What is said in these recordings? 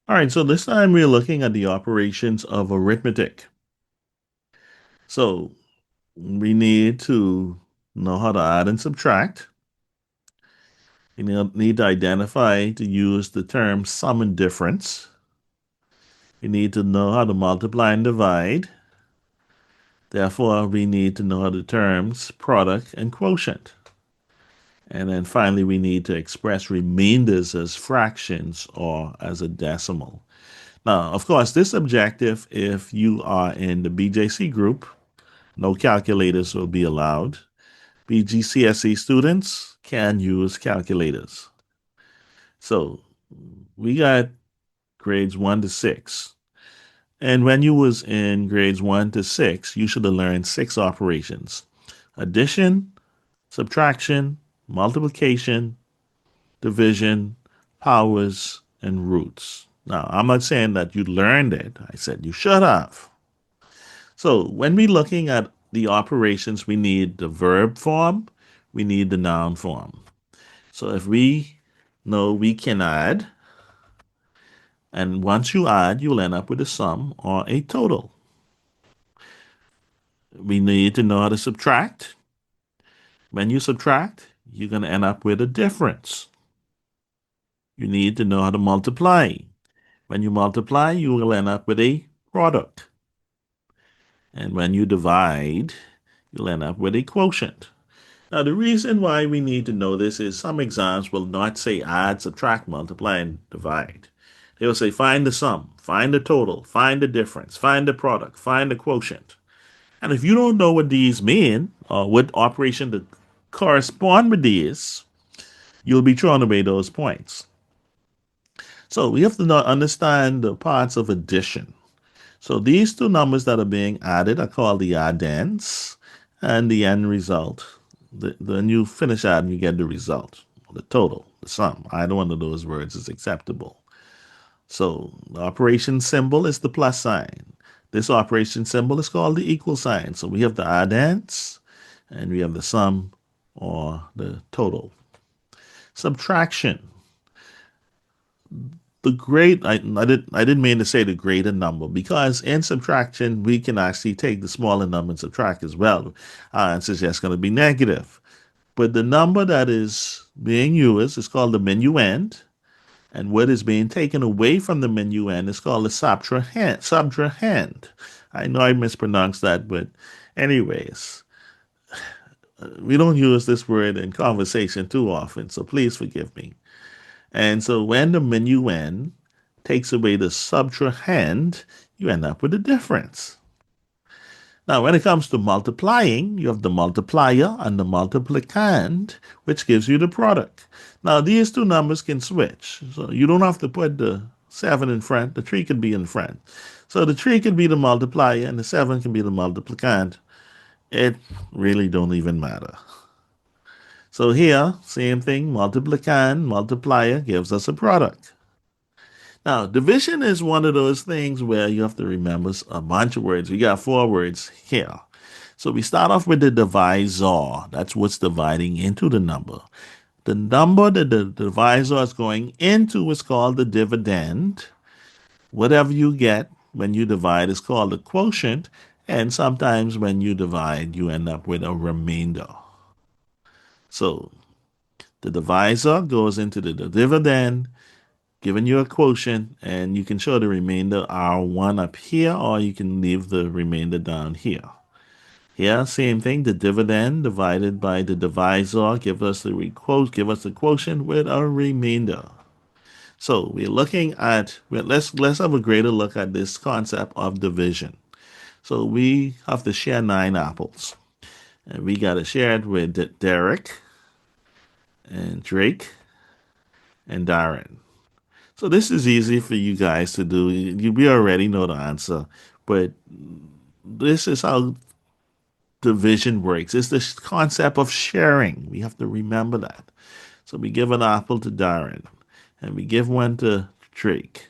All right, so this time we're looking at the operations of arithmetic. So we need to know how to add and subtract. We need to identify to use the term sum and difference. We need to know how to multiply and divide. Therefore, we need to know the terms product and quotient. And then finally, we need to express remainders as fractions or as a decimal. Now, of course, this objective, if you are in the BJC group, no calculators will be allowed. BGCSE students can use calculators. So we got grades 1 to 6. And when you was in grades 1 to 6, you should have learned 6 operations. Addition, subtraction, multiplication, division, powers, and roots. Now, I'm not saying that you learned it. I said you should have. So when we're looking at the operations, we need the verb form, we need the noun form. So if we know we can add, and once you add, you'll end up with a sum or a total. We need to know how to subtract. When you subtract, you're going to end up with a difference. You need to know how to multiply. When you multiply, you will end up with a product. And when you divide, you'll end up with a quotient. Now, the reason why we need to know this is some exams will not say add, subtract, multiply, and divide. They will say find the sum, find the total, find the difference, find the product, find the quotient. And if you don't know what these mean or what operation to correspond with these, you'll be throwing away those points. So we have to understand the parts of addition. So these two numbers that are being added are called the addends, and the end result. When you finish adding, you get the result, the total, the sum. Either one of those words is acceptable. So the operation symbol is the plus sign. This operation symbol is called the equal sign. So we have the addends, and we have the sum or the total. Subtraction. I didn't mean to say the greater number because in subtraction we can actually take the smaller number and subtract as well. And so that's going to be negative. But the number that is being used is called the minuend, and what is being taken away from the minuend is called the subtrahend. Subtrahend. I know I mispronounced that, but anyways, we don't use this word in conversation too often, so please forgive me. And so when the minuend takes away the subtrahend, you end up with a difference. Now, when it comes to multiplying, you have the multiplier and the multiplicand, which gives you the product. Now, these two numbers can switch. So you don't have to put the 7 in front. The 3 can be in front. So the 3 can be the multiplier and the 7 can be the multiplicand. It really don't even matter. So here, same thing, multiplicand, multiplier gives us a product. Now, division is one of those things where you have to remember a bunch of words. We got 4 words here. So we start off with the divisor. That's what's dividing into the number. The number that the divisor is going into is called the dividend. Whatever you get when you divide is called the quotient. And sometimes when you divide, you end up with a remainder. So the divisor goes into the dividend, giving you a quotient, and you can show the remainder R1 up here, or you can leave the remainder down here. Here, same thing, the dividend divided by the divisor give us the quotient with a remainder. So we're looking at, let's have a greater look at this concept of division. So we have to share 9 apples. And we got to share it with Derek and Drake and Darren. So this is easy for you guys to do. We already know the answer, but this is how division works. It's this concept of sharing. We have to remember that. So we give an apple to Darren, and we give one to Drake.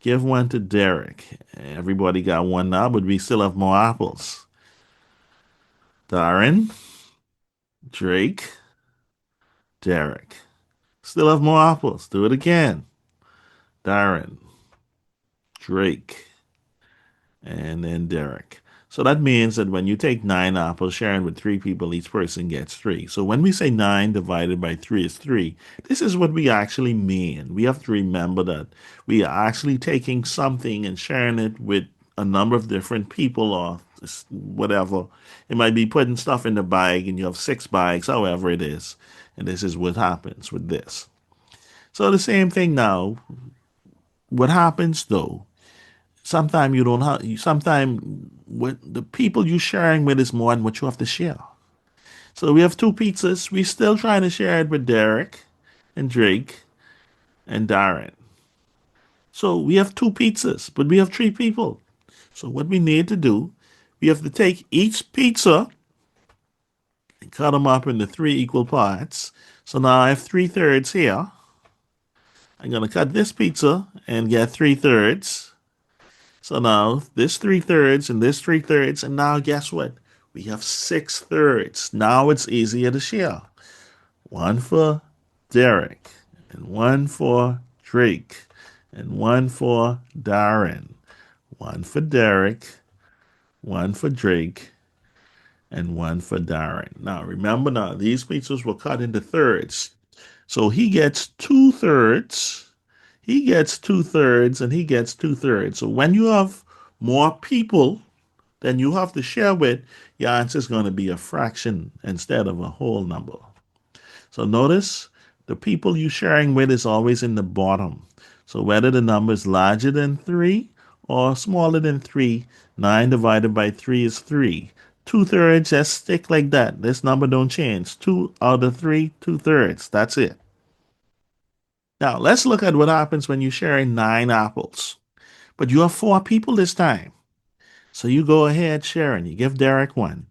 Give one to Derek. Everybody got one now, but we still have more apples. Darren, Drake, Derek. Still have more apples. Do it again. Darren. Drake, and then Derek. So that means that when you take nine apples, sharing with three people, each person gets three. So when we say nine divided by three is three, this is what we actually mean. We have to remember that we are actually taking something and sharing it with a number of different people or whatever. It might be putting stuff in the bag and you have six bags, however it is. And this is what happens with this. So the same thing now. What happens though? Sometimes you don't have. Sometimes what the people you're sharing with is more than what you have to share. So we have two pizzas. We're still trying to share it with Derek and Drake and Darren. So we have two pizzas, but we have three people. So what we need to do, we have to take each pizza and cut them up into three equal parts. So now I have three thirds here. I'm gonna cut this pizza and get three thirds. So now this three thirds and this three thirds, and now guess what? We have six thirds. Now it's easier to share. One for Derek, and one for Drake, and one for Darren. One for Derek, one for Drake, and one for Darren. Now remember now, these pizzas were cut into thirds. So he gets two thirds, he gets two thirds, and he gets two thirds. So when you have more people than you have to share with, your answer is going to be a fraction instead of a whole number. So notice the people you're sharing with is always in the bottom. So whether the number is larger than 3 or smaller than 3, 9 divided by 3 is 3. Two thirds, just stick like that. This number don't change. 2 out of 3, two thirds. That's it. Now let's look at what happens when you're sharing 9 apples. But you have 4 people this time. So you go ahead sharing. You give Derek one,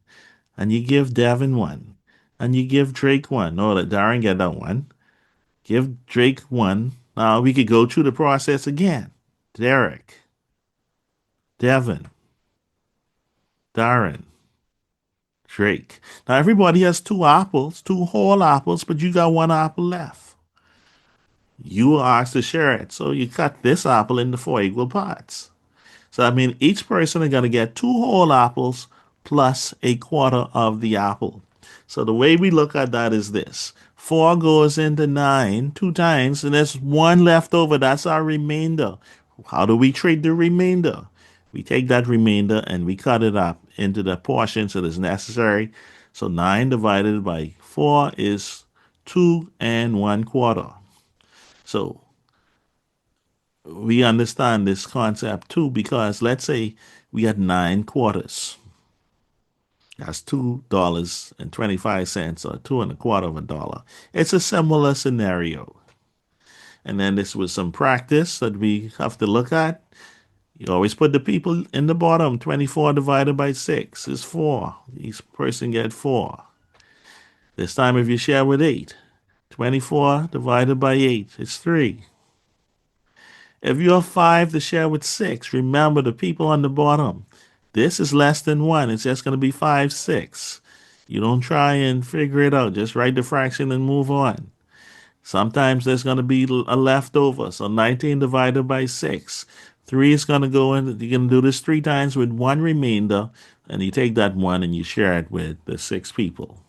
and you give Devin one, and you give Drake one. No, let Darren get that one. Give Drake one. Now we could go through the process again. Derek, Devin, Darren, Drake. Now everybody has 2 apples, 2 whole apples, but you got 1 apple left. You are asked to share it. So you cut this apple into 4 equal parts. So I mean each person is going to get 2 whole apples plus a quarter of the apple. So the way we look at that is this. 4 goes into 9 two times, and there's 1 left over. That's our remainder. How do we treat the remainder? We take that remainder and we cut it up into the portions that is necessary. So 9 divided by 4 is 2 and 1/4. So we understand this concept too because let's say we had 9 quarters. That's $2.25 or 2 1/4 of a dollar. It's a similar scenario. And then this was some practice that we have to look at. You always put the people in the bottom. 24 divided by 6 is 4. Each person get 4. This time if you share with 8, 24 divided by 8 is 3. If you have 5 to share with 6, remember the people on the bottom. This is less than 1. It's just going to be 5, 6. You don't try and figure it out. Just write the fraction and move on. Sometimes there's going to be a leftover. So 19 divided by 6. 3 is going to go in. You're going to do this 3 times with 1 remainder. And you take that 1 and you share it with the 6 people.